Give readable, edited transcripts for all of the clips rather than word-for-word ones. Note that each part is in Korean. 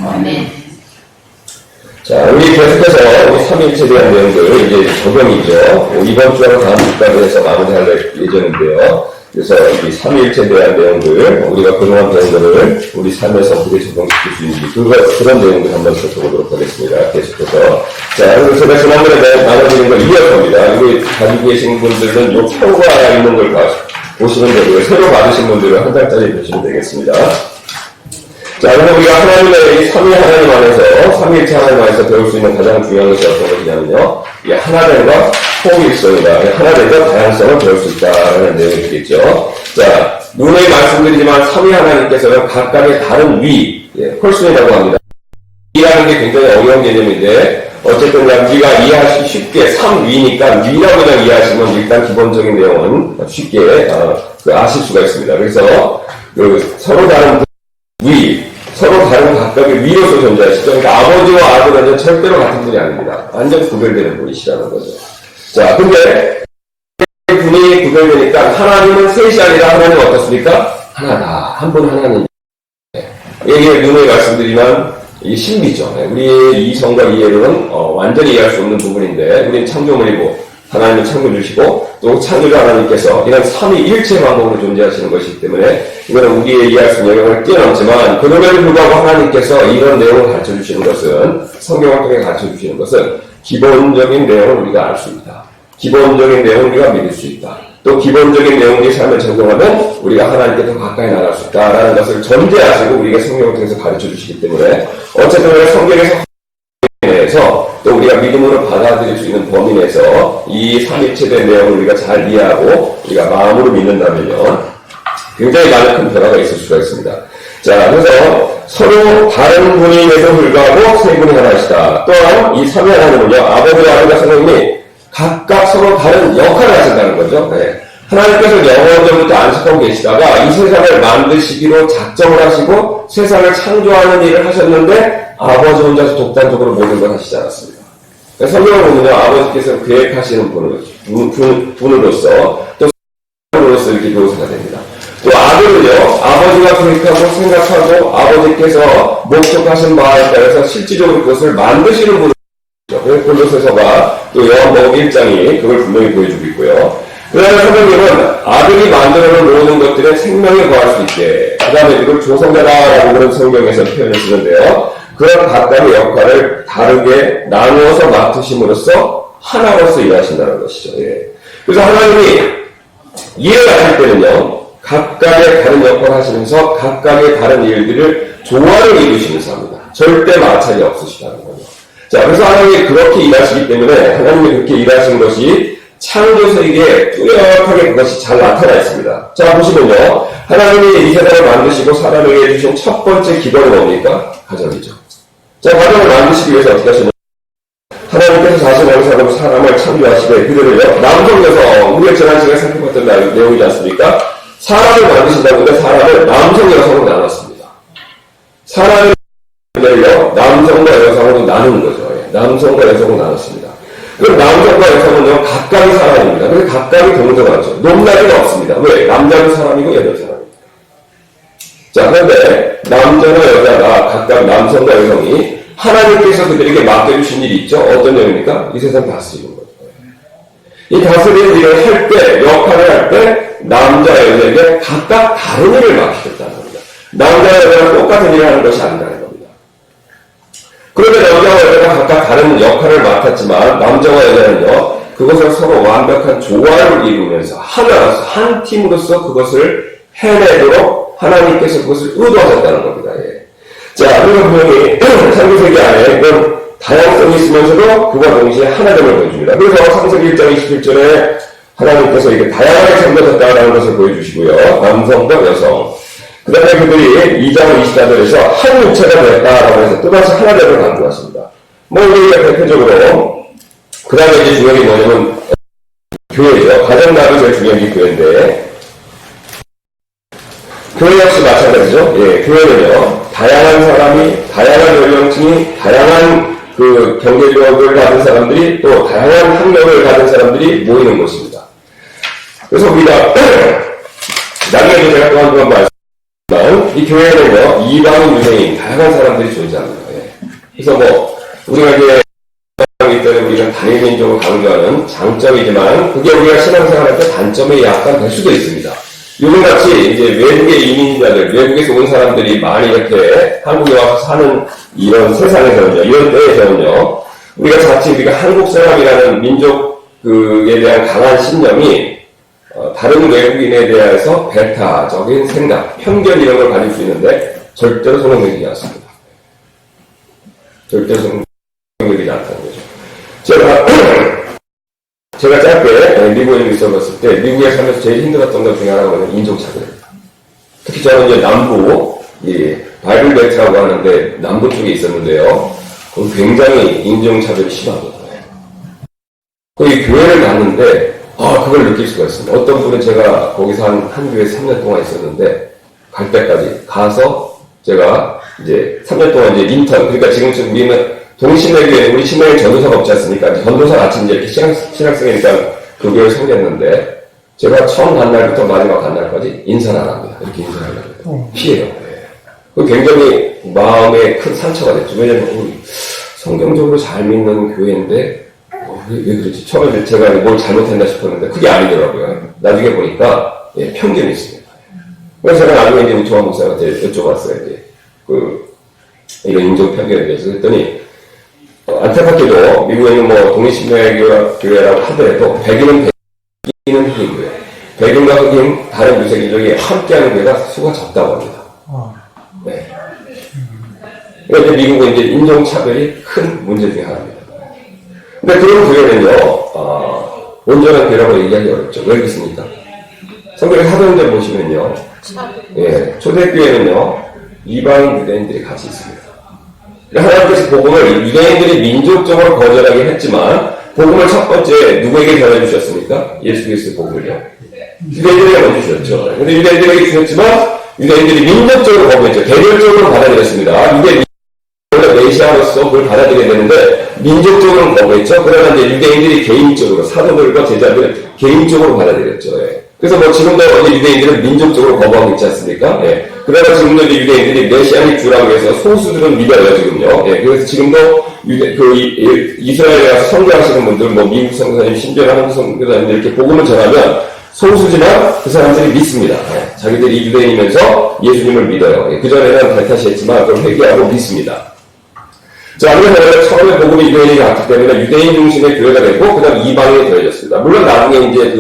아멘. 자, 우리 계속해서 우리 삼위일체에 대한 내용들 이제 적용이죠. 이번 주하고 다음 주까지 해서 마무리할 예정인데요. 그래서 이 삼위일체에 대한 내용들, 우리가 그동안 배운 것을 우리 삶에서 어떻게 적용시킬 수 있는지 그런 내용들 한번 살펴보도록 하겠습니다. 계속해서. 자, 그래서 제가 지난번에 나눠드린 걸 이어서 합니다. 여기 가지고 계신 분들은 요 표가 있는 걸 보시면 되고요. 새로 받으신 분들은 한 장짜리 보시면 되겠습니다. 자, 그럼 우리가 하나님의 삼위 하나님 안에서, 삼위일체 하나님 안에서 배울 수 있는 가장 중요한 것이 어떤 것이냐면요. 이 하나됨과 통일성이다. 하나됨과 다양성을 배울 수 있다는 내용이 되겠죠. 자, 누누이 말씀드리지만 삼위 하나님께서는 각각의 다른 위, 펄슨이라고 합니다. 위라는 게 굉장히 어려운 개념인데, 어쨌든 우리가 이해하시기 쉽게 삼위니까 위라고 그냥 이해하시면 일단 기본적인 내용은 쉽게 아실 수가 있습니다. 그래서 서로 다른 위, 서로 다른 각각의 위로서 존재하시죠. 그러니까 아버지와 아들은 절대로 같은 분이 아닙니다. 완전 구별되는 분이시라는 거죠. 자, 근데 분이 구별되니까 하나님은 셋이 아니라 하나님은 어떻습니까? 하나다. 한 분 하나님. 이게 누누이 말씀드리면 이 신비죠. 우리의 이성과 이해로는 완전히 이해할 수 없는 부분인데 우리는 창조물이고 하나님은 창조 주시고 또 창조자 하나님께서 이런 삼위일체 방법으로 존재하시는 것이기 때문에 이거는 우리의 이해할 수 있는 영역을 뛰어넘지만 그럼에도 불구하고 하나님께서 이런 내용을 가르쳐 주시는 것은 성경을 통해 가르쳐 주시는 것은 기본적인 내용을 우리가 알 수 있다. 기본적인 내용을 우리가 믿을 수 있다. 또 기본적인 내용의 삶을 적용하면 우리가 하나님께 더 가까이 나갈 수 있다라는 것을 전제하시고 우리에게 성경을 통해서 가르쳐 주시기 때문에 어쨌든 우리가 성경에서 또 우리가 믿음으로 받아들일 수 있는 범위 내에서 이 삼위일체된 내용을 우리가 잘 이해하고 우리가 마음으로 믿는다면요 굉장히 많은 큰 변화가 있을 수가 있습니다. 자, 그래서 서로 다른 분임에도 불구하고 세 분이 하나이시다. 또한 이 삼위 하나님은요 아버지와 아들과 성령님이 각각 서로 다른 역할을 하신다는 거죠. 네. 하나님께서 영원전부터 안식하고 계시다가 이 세상을 만드시기로 작정을 하시고 세상을 창조하는 일을 하셨는데 아버지 혼자서 독단적으로 모든 걸 하시지 않았습니다. 성경을 보면요, 아버지께서 계획하시는 분으로서 또 분으로서 이렇게 묘사가 됩니다. 또 아들은요, 아버지가 계획하고 생각하고 아버지께서 목적하신 바에 따라서 실질적으로 그것을 만드시는 분이죠. 골로새서가 또 요한복음 1장이 그걸 분명히 보여주고 있고요. 그 다음에 성경님은 아들이 만들어놓은 모든 것들에 생명을 거할 수 있게 그 다음에 이걸 조성자다라고 그런 성경에서 표현을 쓰는데요. 그런 각각의 역할을 다르게 나누어서 맡으심으로써 하나로서 일하신다는 것이죠. 예. 그래서 하나님이 일을 하실 때는요. 각각의 다른 역할을 하시면서 각각의 다른 일들을 조화를 이루시면서 합니다. 절대 마찰이 없으시다는 거죠. 자, 그래서 하나님이 그렇게 일하시기 때문에 하나님이 그렇게 일하신 것이 창조세계에 뚜렷하게 그것이 잘 나타나 있습니다. 자, 보시면요. 하나님이 이 세상을 만드시고 사람에게 해주신 첫 번째 기본은 뭡니까? 가정이죠. 자, 가정을 만드시기 위해서 어떻게 하시냐면 하나님께서 자신의 형상으로 사람을 창조하시되 그들을요. 남성, 여성, 우리가 지난 시간에 살펴봤던 내용이지 않습니까? 사람을 만드신다고 했는데 사람을 남성, 여성으로 나눴습니다. 사람을 남성과 여성으로 나누는 거죠. 남성과 여성으로 나눴습니다. 그럼 남성과 여성은요, 각각의 사람입니다. 그래서 각각이 동등하죠. 높낮이가 없습니다. 왜? 남자는 사람이고 여자는 사람입니다. 자, 그런데 남자나 여자가 각각 남성과 여성이 하나님께서 그들에게 맡겨주신 일이 있죠. 어떤 내용입니까? 이 세상 다스리는 거죠. 이 다스리는 일을 할 때, 역할을 할 때, 남자, 여자에게 각각 다른 일을 맡기셨다는 겁니다. 남자와 여자가 똑같은 일을 하는 것이 아니라는 겁니다. 그런데 남자와 여자가 각각 다른 역할을 맡았지만 남자와 여자는요 그것을 서로 완벽한 조화를 이루면서 하나로서 한 팀으로서 그것을 해내도록 하나님께서 그것을 의도하셨다는 겁니다. 예. 자, 그래서 분명히 창조세계 안에 그런 다양성이 있으면서도 그와 동시에 하나됨을 보여줍니다. 그래서 창세기 1장 27절에 하나님께서 이렇게 다양하게 창조하셨다는 것을 보여주시고요. 남성과 여성. 그 다음에 그들이 2장 24절에서 한 육체가 되었다라고 해서 또다시 하나됨을 강조하십니다. 뭐, 우리가 대표적으로, 그 다음에 이제 중요한 게 뭐냐면, 교회죠. 가정나도 제일 중요한 게 교회인데, 교회 역시 마찬가지죠. 예, 교회는요, 다양한 사람이, 다양한 연령층이, 다양한 그 경제력을 가진 사람들이, 또 다양한 학력을 가진 사람들이 모이는 곳입니다. 그래서 우리가, 나중에 제가 또 한 번 이 교회에는요, 이방인, 유대인, 다양한 사람들이 존재합니다. 예. 그래서 우리가 이제, 때문에 우리가 다민족을 강조하는 장점이지만, 그게 우리가 신앙생활할 때 단점이 약간 될 수도 있습니다. 요즘같이 이제 외국의 이민자들, 외국에서 온 사람들이 많이 이렇게 한국에 와서 사는 이런 세상에서는요, 이런 때에서는요, 우리가 한국 사람이라는 민족에 대한 강한 신념이 다른 외국인에 대해서 배타적인 생각, 편견 이런 걸 가질 수 있는데 절대로 성공되지 않습니다. 절대로 성공되지 않다는 거죠. 제가 짧게 미국에 있어봤을 때 미국에 살면서 제일 힘들었던 것 중에 하나가 인종차별입니다. 특히 저는 이제 남부, 바이블 벨트라고 하는데 남부 쪽에 있었는데요. 거기 굉장히 인종차별이 심합니다. 거기 교회를 갔는데 그걸 느낄 수가 있습니다. 어떤 분은 제가 거기서 한 교회에 3년 동안 있었는데, 갈 때까지 가서 제가 이제 3년 동안 이제 인턴, 그러니까 지금 우리는 동신회교에 우리 신앙에 전도사가 없지 않습니까? 전도사 같이 이제 이렇게 신학생이니까 그 교회를 섬겼는데, 제가 처음 간 날부터 마지막 간 날까지 인사를 안 합니다. 이렇게 인사를 하려고. 피해요. 그 굉장히 마음에 큰 상처가 됐죠. 왜냐면 우리 성경적으로 잘 믿는 교회인데, 왜 그러지? 처음에 제가 뭘 잘못했나 싶었는데 그게 아니더라고요. 나중에 보니까 편견이 있습니다. 그래서 제가 나중에 이제 우토한 목사한테 여쭤봤어요. 이제 이런 인종 편견에 대해서 그랬더니 안타깝게도 미국에 있는 독립신명교회라고 하더라도 백인은 흑인이고요. 백인과 흑인 다른 유색인종이 함께하는 교회가 수가 적다고 합니다. 네. 그러니까 미국은 이제 인종차별이 큰 문제 중에 하나입니다. 근데 그런 교회는요, 온전한 교회라고 얘기하기 어렵죠. 왜 그렇습니까? 성경의 사도행전 보시면요, 초대교회는요, 이방인 유대인들이 같이 있습니다. 그러니까 하나님께서 복음을 유대인들이 민족적으로 거절하긴 했지만, 복음을 첫 번째 누구에게 전해주셨습니까? 예수 그리스도의 복음을요. 유대인들에게 먼저 주셨죠. 근데 유대인들에게 주셨지만, 유대인들이 민족적으로 거부했죠. 개별적으로 받아들였습니다. 메시아로서 그걸 받아들여야 되는데 민족적으로는 거부했죠. 그러나 이제 유대인들이 개인적으로 사도들과 제자들 개인적으로 받아들였죠. 그래서 지금도 유대인들은 민족적으로 거부하고 있지 않습니까? 그러나 지금도 이제 유대인들이 메시아닉 주라고 해서 소수들은 믿어요 지금요. 그래서 지금도 이스라엘에 가서 선교하시는 분들, 미국 선교사님, 심지어 한국 선교사님들 이렇게 복음을 전하면 소수지만 그 사람들이 믿습니다. 자기들이 유대인이면서 예수님을 믿어요. 그전에는 배타시했지만 그걸 회개하고 믿습니다. 자, 그래서 처음에 복음이 유대인이 갔기 때문에 유대인 중심의 교회가 되고, 그 다음 이방인이 더해졌습니다. 물론 나중에 이제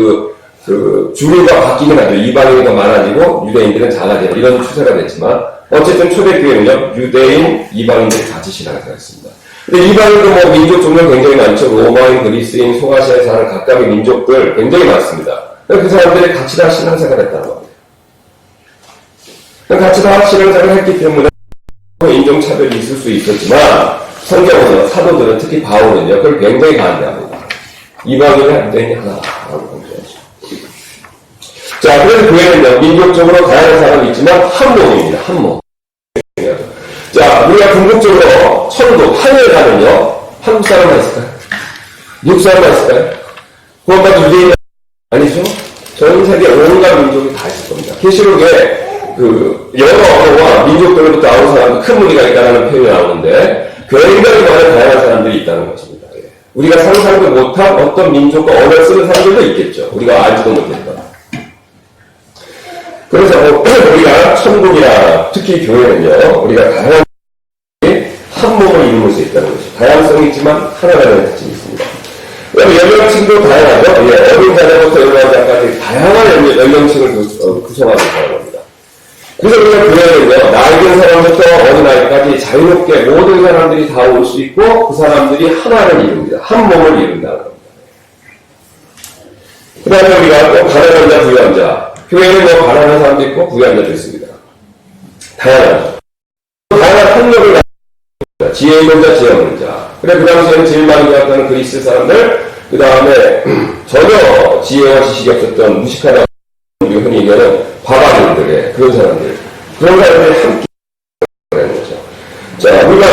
주류가 바뀌긴 하죠. 이방인이 더 많아지고, 유대인들은 작아지고, 이런 추세가 됐지만, 어쨌든 초대교회는요, 유대인, 이방인들이 같이 신앙을 했습니다. 근데 이방인도 민족 종류 굉장히 많죠. 로마인, 그리스인, 소아시아에 사는 각각의 민족들 굉장히 많습니다. 그 사람들이 같이 다 신앙생활을 했다는 겁니다. 같이 다 신앙생활을 했기 때문에 인종차별이 있을 수 있었지만, 성경은, 사도들은, 특히 바울은요, 그걸 굉장히 반대합니다. 이방인과 유대인이 하나라고 강조하죠. 자, 그래서 교회는요, 민족적으로 다양한 사람이 있지만, 한 몸입니다. 한 몸. 자, 우리가 궁극적으로 천국, 하늘에 가면요, 한국 사람만 있을까요? 미국 사람만 있을까요? 그것까지 유대인 아니죠? 전 세계 온갖 민족이 다 있을 겁니다. 계시록에 여러 언어와 민족들로부터 나온 사람들 큰 무리가 있다는 표현이 나오는데, 굉장히 많은 다양한 사람들이 있다는 것입니다. 우리가 상상도 못한 어떤 민족과 언어를 쓰는 사람들도 있겠죠. 우리가 알지도 못했던. 그래서 우리가 천국이나 특히 교회는요, 우리가 다양한 한 몸을 이루는 수 있다는 것이죠. 다양성이 있지만 하나라는 특징이 있습니다. 연령층도 다양하죠. 어린 자녀부터 연령자까지 다양한 연령층을 구성하는 사람입니다. 그래서 우리가 교회는요, 나이 든 사람부터 어린아이까지 자유롭게 모든 사람들이 다 올 수 있고, 그 사람들이 하나를 이룹니다. 한 몸을 이룬다는 겁니다. 그 다음에 우리가 또 가난한 자, 부유한 자. 교회는 가난한 사람도 있고, 부유한 자도 있습니다. 다양하죠. 다양한 폭력을 가지고 있습니다. 지혜 있는 자, 지혜 없는 자. 그래, 그 당시에는 제일 많이 나왔던 그리스 사람들, 그 다음에 전혀 지혜와 지식이 없었던 무식하다. 우리가 흔히 얘기하는 바바들의 그런 사람들. 그런 사람들이 함께 하는 거죠. 자, 우리가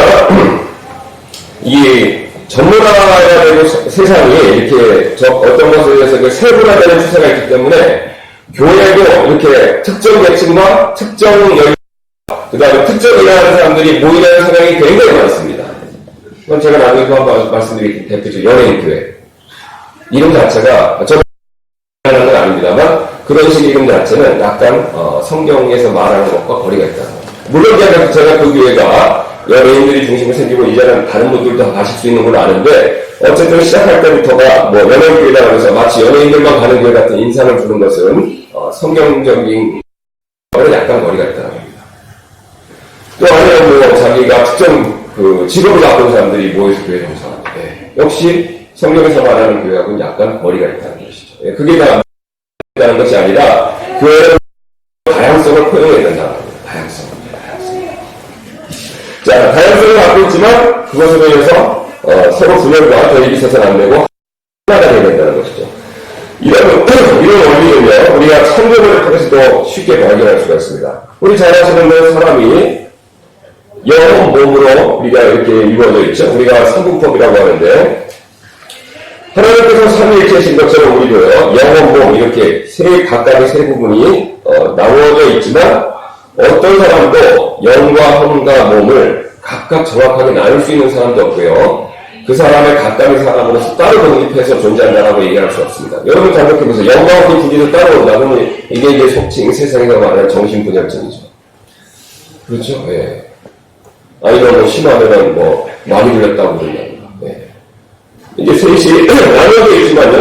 이 전문화가 되고 세상이 이렇게 어떤 것에 대해서 세분화되는 추세가 있기 때문에 교회도 이렇게 특정 계층과 특정 연령, 그 다음에 특정 일하는 사람들이 모이는 성향이 굉장히 많습니다. 그건 제가 나중에 또 한번 말씀드릴 대표적 연예인 교회. 이름 자체가, 저는 하는 건 아닙니다만, 그런 식의 이름 자체는 약간, 성경에서 말하는 것과 거리가 있다. 물론 제가 그 교회가 연예인들이 중심으로 생기고, 이제는 다른 분들도 가실 수 있는 걸 아는데, 어쨌든 시작할 때부터가 뭐 연예인 교회라고 해서 마치 연예인들만 가는 교회 같은 인상을 주는 것은, 성경적인 거는 약간 거리가 있다는 겁니다. 또 아니면 뭐 자기가 특정 그 직업을 갖고 있는 사람들이 모여서 교회 정상하는데 역시 성경에서 말하는 교회하고는 약간 거리가 있다는 것이죠. 그게 다 있다는 것이 아니라 교회는 다양성을 포용해야 된다는 겁니다. 다양성. 자, 다양성을 갖고 있지만 그것으로 인해서 서로 분열과 대립이 있어서는 안 되고 하나가 되어야 된다는 것이죠. 이런 원리는요, 우리가 성경을 통해서도 쉽게 발견할 수가 있습니다. 우리 잘 아시는 사람이 영, 몸으로 우리가 이렇게 이루어져 있죠. 우리가 삼분법이라고 하는데, 하나님께서 삼위일체이신 것처럼 우리도요, 영혼, 몸, 이렇게 각각의 세 부분이 나누어져 있지만, 어떤 사람도 영과 혼과 몸을 각각 정확하게 나눌 수 있는 사람도 없고요. 그 사람의 각각의 사람으로서 따로 독립해서 존재한다라고 얘기할 수 없습니다. 여러분 잘 생각해보세요. 영과 혼이 두 개도 따로 온다. 그러면 이게 속칭 세상에서 말하는 정신분열증이죠. 그렇죠? 예. 아니면 뭐 심하면은 뭐 많이 들렸다고 그러냐고요. 네. 이게 셋이 나눠져 있지만요.